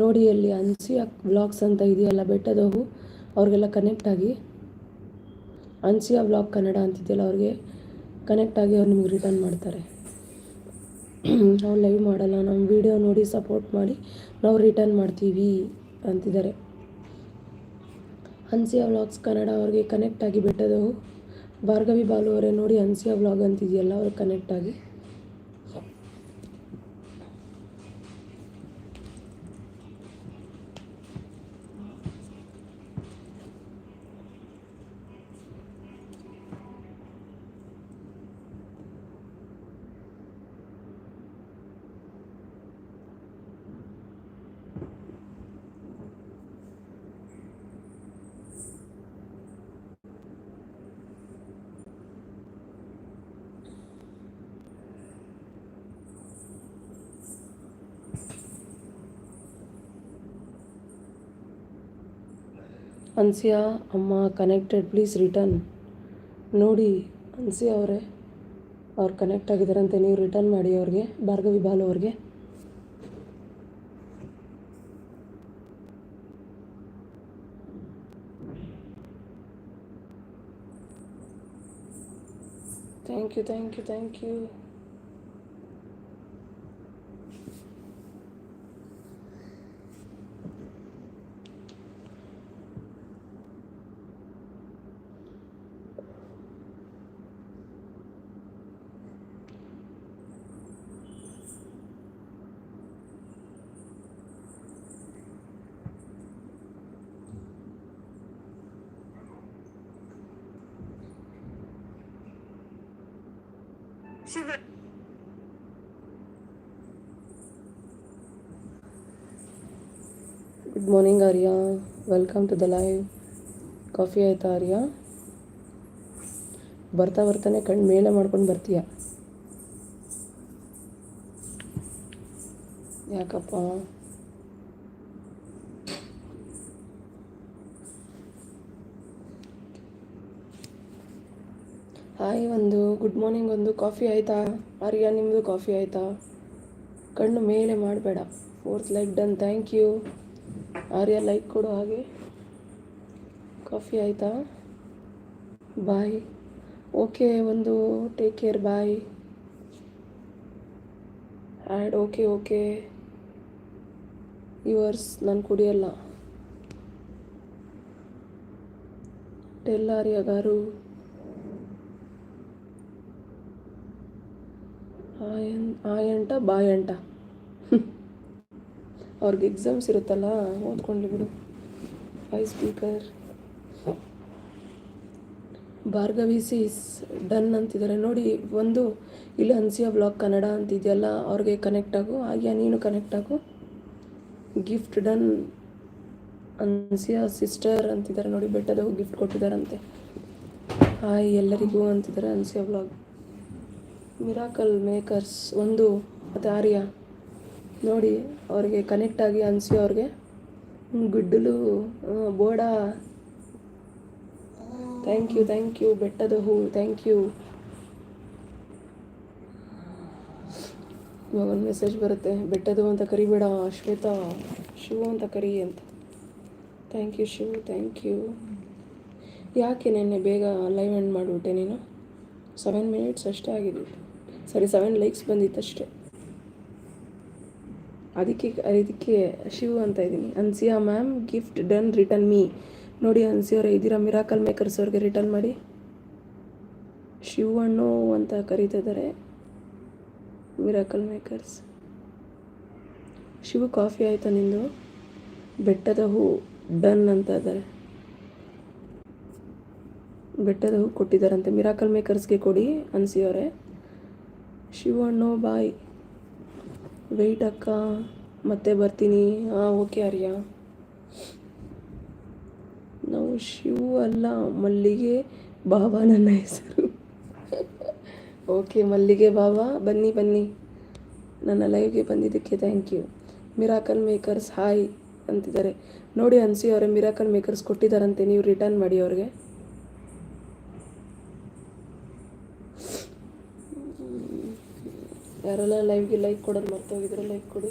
ನೋಡಿ ಅಲ್ಲಿ ಅನ್ಸಿಯಾ ವ್ಲಾಗ್ಸ್ ಅಂತ ಇದೆಯಲ್ಲ ಬೆಟ್ಟದವು, ಅವ್ರಿಗೆಲ್ಲ ಕನೆಕ್ಟ್ ಆಗಿ ಅನ್ಸಿಯಾ ವ್ಲಾಗ್ ಕನ್ನಡ ಅಂತಿದೆಯಲ್ಲ ಅವ್ರಿಗೆ ಕನೆಕ್ಟ್ ಆಗಿ ಅವ್ರು ನಿಮ್ಗೆ ರಿಟರ್ನ್ ಮಾಡ್ತಾರೆ. ನಾವು ಲೈವ್ ಮಾಡಲ್ಲ, ನಮ್ಮ ವೀಡಿಯೋ ನೋಡಿ ಸಪೋರ್ಟ್ ಮಾಡಿ ನಾವು ರಿಟರ್ನ್ ಮಾಡ್ತೀವಿ ಅಂತಿದ್ದಾರೆ. ಹನ್ಸಿಯಾ ವ್ಲಾಗ್ಸ್ ಕನ್ನಡ ಅವ್ರಿಗೆ ಕನೆಕ್ಟ್ ಆಗಿ ಬೆಟ್ಟದವು. ಭಾರ್ಗವಿ ಬಾಲು ಅವರೇ ನೋಡಿ ಹನ್ಸಿಯಾ ವ್ಲಾಗ್ ಅಂತಿದೆಯಲ್ಲ ಅವ್ರಿಗೆ ಕನೆಕ್ಟ್ ಆಗಿ. ಹನ್ಸಿಯಾ ಅಮ್ಮ ಕನೆಕ್ಟೆಡ್, ಪ್ಲೀಸ್ ರಿಟರ್ನ್. ನೋಡಿ ಹನ್ಸಿಯಾ ಅವರೇ ಅವ್ರು ಕನೆಕ್ಟ್ ಆಗಿದ್ದಾರಂತೆ, ನೀವು ರಿಟರ್ನ್ ಮಾಡಿ ಅವ್ರಿಗೆ, ಭಾರ್ಗವಿ ಬಾಲು ಅವ್ರಿಗೆ. Thank you thank you thank you. Good morning Arya, welcome to the live. Coffee ಆಯಿತಾ ಆರ್ಯ? ಬರ್ತಾ ಬರ್ತಾನೆ ಕಣ್ಣು ಮೇಲೆ ಮಾಡ್ಕೊಂಡು ಬರ್ತೀಯ, ಯಾಕಪ್ಪ? ಹಾಯ್ ಒಂದು, ಗುಡ್ ಮಾರ್ನಿಂಗ್ ಒಂದು. ಕಾಫಿ ಆಯಿತಾ ಆರ್ಯ? ನಿಮ್ಮದು ಕಾಫಿ ಆಯಿತಾ? ಕಣ್ಣು ಮೇಲೆ ಮಾಡಬೇಡ. 4th like done, thank you Arya. Like ಕೊಡು ಹಾಗೆ. ಕಾಫಿ ಆಯಿತಾ? ಬಾಯ್. ಓಕೆ ಒಂದು, take care, bye. Add okay okay yours. ನಾನು ಕುಡಿಯಲ್ಲ. ಟೆಲ್ ಆರ್ಯ ಗಾರು. ಹಾಯ್ ಅಂಟ ಬಾಯ್ ಅಂಟ. ಅವ್ರಿಗೆ ಎಕ್ಸಾಮ್ಸ್ ಇರುತ್ತಲ್ಲ, ಓದ್ಕೊಂಡ್ಲಿ ಬಿಡು. Hi speaker. Bhargavi sees done ಅಂತಿದ್ದಾರೆ ನೋಡಿ. ಒಂದು ಇಲ್ಲಿ ಹನ್ಸಿಯಾ ವ್ಲಾಗ್ ಕನ್ನಡ ಅಂತಿದೆಯಲ್ಲ ಅವ್ರಿಗೆ ಕನೆಕ್ಟ್ ಆಗು. ಹಾಗೆ ನೀನು ಕನೆಕ್ಟ್ ಆಗು. ಗಿಫ್ಟ್ ಡನ್ ಹನ್ಸಿಯಾ ಸಿಸ್ಟರ್ ಅಂತಿದ್ದಾರೆ ನೋಡಿ. ಬೆಟ್ಟದವು ಗಿಫ್ಟ್ ಕೊಟ್ಟಿದ್ದಾರಂತೆ. ಹಾಯ್ ಎಲ್ಲರಿಗೂ ಅಂತಿದ್ದಾರೆ ಹನ್ಸಿಯಾ ವ್ಲಾಗ್. ಮಿರಾಕಲ್ ಮೇಕರ್ಸ್ ಒಂದು ಮತ್ತು ಆರ್ಯ ನೋಡಿ ಅವ್ರಿಗೆ ಕನೆಕ್ಟ್ ಆಗಿ ಹನ್ಸಿಯಾ ಅವ್ರಿಗೆ. ಗುಡ್ಡಲು ಬೋಡಾ, ಥ್ಯಾಂಕ್ ಯು. ಬೆಟ್ಟದ ಹೂ, ಥ್ಯಾಂಕ್ ಯು. ಇವಾಗ ಒಂದು ಮೆಸೇಜ್ ಬರುತ್ತೆ, ಬೆಟ್ಟದ ಹೂ ಅಂತ ಕರಿಬೇಡ ಶ್ವೇತಾ, ಶಿವು ಅಂತ ಕರಿ ಅಂತ. Thank you Shivu, thank you. ಯಾಕೆ ನೆನ್ನೆ ಬೇಗ ಲೈವ್ ಎಂಡ್ ಮಾಡಿಬಿಟ್ಟೆ ನೀನು? 7 ಮಿನಿಟ್ಸ್ ಅಷ್ಟೇ ಆಗಿದೆ. ಸರಿ, 7 ಲೈಕ್ಸ್ ಬಂದಿತ್ತಷ್ಟೇ. ಅದಕ್ಕೆ ಶಿವು ಅಂತ ಇದ್ದೀನಿ. Hansiya ma'am gift done, return me. ನೋಡಿ ಹನ್ಸಿಯಾ ಅವರೇ ಇದ್ದೀರಾ? ಮಿರಾಕಲ್ ಮೇಕರ್ಸ್ ಅವ್ರಿಗೆ ರಿಟರ್ನ್ ಮಾಡಿ. ಶಿವಣ್ಣು ಅಂತ ಕರೀತಿದ್ದಾರೆ ಮಿರಾಕಲ್ ಮೇಕರ್ಸ್. ಶಿವು ಕಾಫಿ ಆಯಿತಾ ನಿಂದು? ಬೆಟ್ಟದ ಹೂ ಡನ್ ಅಂತ ಇದ್ದಾರೆ. ಬೆಟ್ಟದ ಹೂ ಕೊಟ್ಟಿದ್ದಾರಂತೆ. ಮಿರಾಕಲ್ ಮೇಕರ್ಸ್ಗೆ ಕೊಡಿ ಹನ್ಸಿಯಾ ಅವರೇ. ಶಿವಣ್ಣು ಬಾಯ್. ವೆಯ್ಟ್ ಅಕ್ಕ, ಮತ್ತೆ ಬರ್ತೀನಿ. ಓಕೆ ಆರ್ಯ. ನಾವು ಶಿವು ಅಲ್ಲ, ಮಲ್ಲಿಗೆ ಬಾಬಾ ನನ್ನ ಹೆಸರು. ಓಕೆ ಮಲ್ಲಿಗೆ ಬಾಬಾ, ಬನ್ನಿ ನನ್ನ ಲೈವ್ಗೆ ಬಂದಿದ್ದಕ್ಕೆ thank you. Miracle makers hi ಅಂತಿದ್ದಾರೆ ನೋಡಿ. ಹನ್ಸಿ ಅವರೇ ಮಿರಾಕಲ್ ಮೇಕರ್ಸ್ ಕೊಟ್ಟಿದ್ದಾರಂತೆ, ನೀವು ರಿಟರ್ನ್ ಮಾಡಿ ಅವ್ರಿಗೆ. ಯಾರೆಲ್ಲ ಲೈವ್ಗೆ ಲೈಕ್ ಕೊಡೋದು ಮರ್ತೋಗಿದ್ರೆ ಲೈಕ್ ಕೊಡಿ.